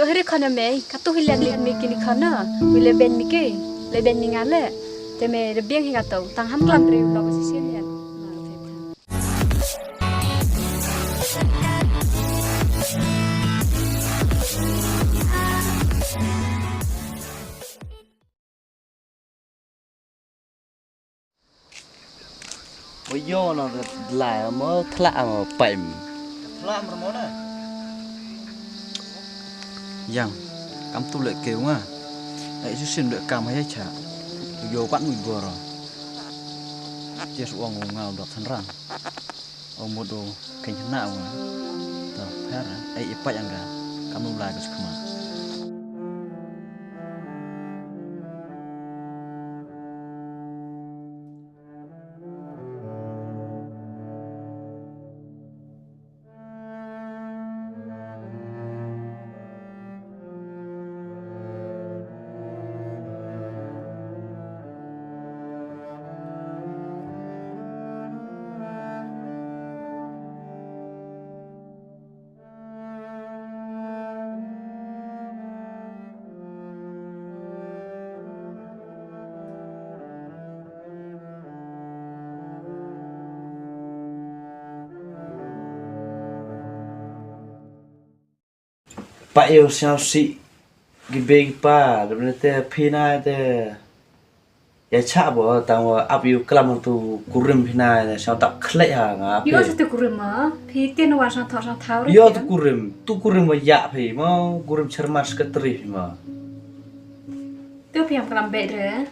Tôi thấy con em mày, các tôi hilang lihat mày kini con à, bila ben mày ke, le ben mày ngale, thế mày được biếng hingga tàu, tang ham kelam dari ulo posisi ni. Bây giờ nó lại mới thả mà bèm thả mà món này yang cam tu lệ kêu nga ấy chú xin lệ cam hay chả vô quán mình vừa rồi chia sẻ ông ngào đọc thân rằng ông một đồ kinh chân nào mà tao thấy là ấy ít anh cả cam nung lại cái gì mà Pak yêu sao si gibe pa lebih te pina te ya cha bo tang up you kelam tu kurim pina sao tak klek ha nga Yo satu kurim ah, pi tian wan sang thau yo tu kurim wa ya phi mo kurim cermas ketri phi mo tu pi am kelam bet re.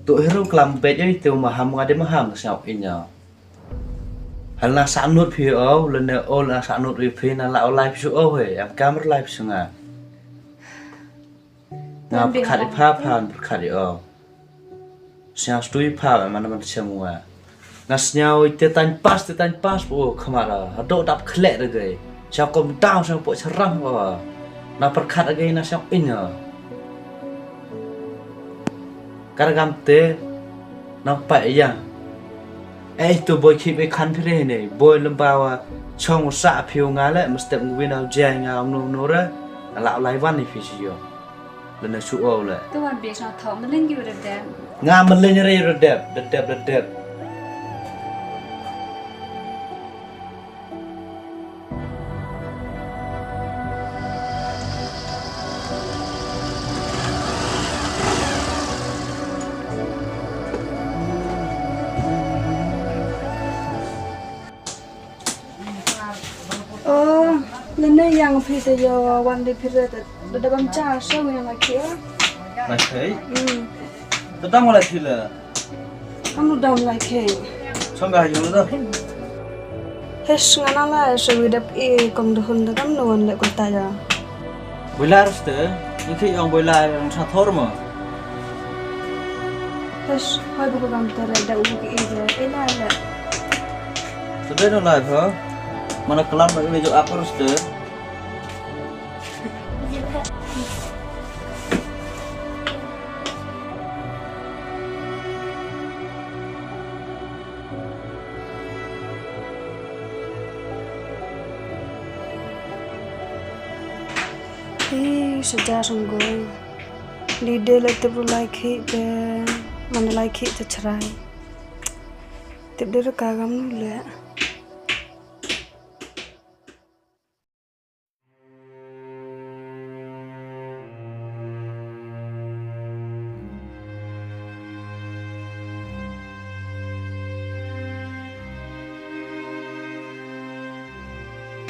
tu hero kelam bet yo tu maham ngade maham sao inya hal na sanut phi o le ne o la sanut ri phi na la o live su o he am kamera live sunga ngap khadi pha phan khadi o sao stui pha mà nó semua ngas nhau te tan pas bo khamara do dap khle de gai sao kom down sao po charam wa na perkhat gai na sao inya karagam te na pa yang tu boy keep a country ne boy lembawa chong sa phiu nga le mustep ngwin au jang nga no ra la lai van ni fi yo lần này su ô lại Tu wan biasa thau melin you re. nga mình lên đây rồi đẹp Oh, lần này yang phi te yo wan de phi re te da bam cha so yang la kia. này thấy tôi đang ngồi thì là Kamu down like hey. xong gà dùng nữa Hes ngana la so we dap e kom de hun da kam no wan le ko ta ya. bồi la rồi nhưng khi ông bồi la ông sao thốt mà Hes hoy bu ko bam ta re da u ki e je e la la. tôi đây nó lại hả mà nó kelam nó đi apa rồi Sejak sungguh lidah letih berlaki ke mana laki tercerai. Tiap dia rekam nula.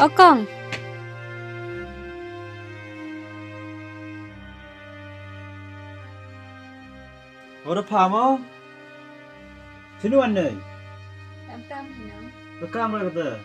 Okong. Ủa phàm không? Thế nu anh này? Em tam thì nó. Nó cam rồi cơ.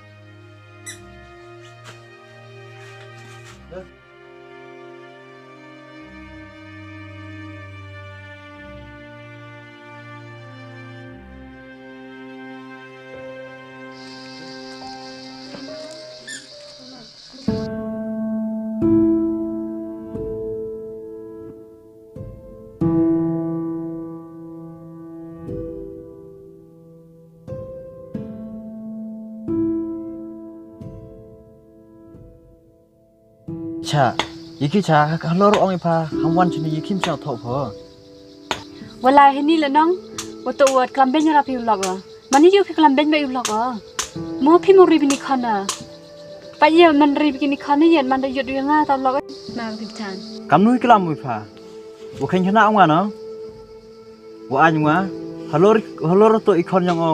Cha, ยี่ชาฮัลโหลอองอีพาคำวันชนียี่คิมเจ้าทอพอ เวลาเห็นนี่แหละน้องว่าตัวกลัมเบนยังรับอยู่หรอกอ่ะมันนี่อยู่พี่กลัมเบนไม่อยู่หรอกอ่ะมัวพี่มัวรีบินิคอนอ่ะไปเยี่ยมมันรีบินิคอนนี่เย็นมันได้หยุดอยู่ง่ายตอนเราก็มาพิจารณ์ กำนุ้ยกลัมอีพาว่าเข่งชนะองเนาะว่าอันยังวะฮัลโหลตัวอีกคนยังเอา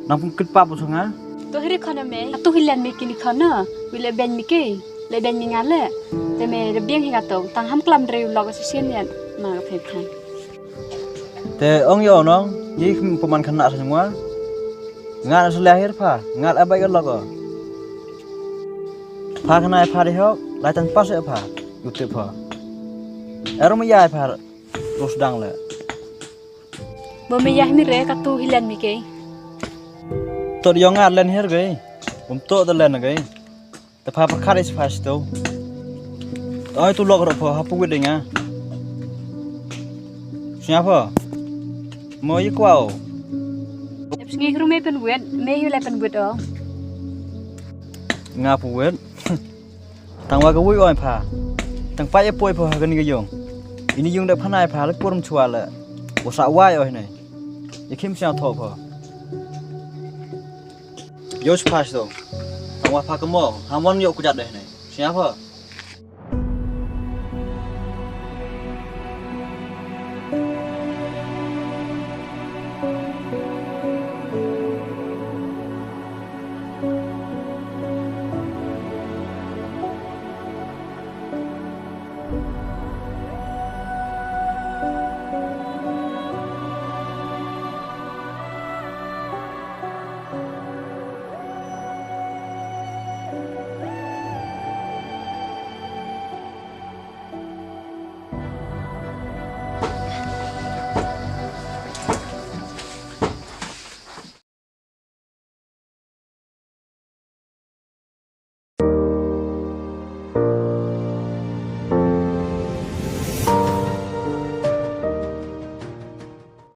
น้องคิดป้าบุษงะ ตัวเฮริคอนเมย์ตัวฮิเลนมีกินิคอนเนอร์วิเลเบนมิกี้เลเบนมีงานเลยแต่เมย์ระเบียงให้กับตัวตั้งห้ามกลัมเร็วเราก็เสียเนี่ยมาพิจารณ์ แต่องโยน้องยี่ประมาณขนาดยังวะงานสุดแล้วเฮ็ดพางานอะไรกันหรอกพาขนาดพาได้เหรอหลายตันปัสเอพาอยู่เต็มพอเราไม่ย้ายพารถดังเลย บ่มียาให้มีเรกับตัวฮิเลนมิกี้ ตัวเดียวงานเล่นเฮ็ดไงผมโตแต่เล่นนะไงแต่พาประคัดไอ้สปาสตัวไอ้ตัวล็อกรถพอฮับปุ๊บได้ไงใช่ปะมอยกว่า SNGi kru me pen wet me yu le pen wet o งาปุ๊บตั้งว่าก็วิ่งอ้อยพาตั้งไปไอ้ป่วยพอกันนี่ก็ยงอันนี้ยงได้พนายพาแล้วปวดชัวร์เลยว่าสาวว่ายอ้อยไหนยังเข้มเสียงทอพอยศพาสตัวตั้งว่าพากระหม่อมหาวันโยกจัดได้ไหนใช่ปะ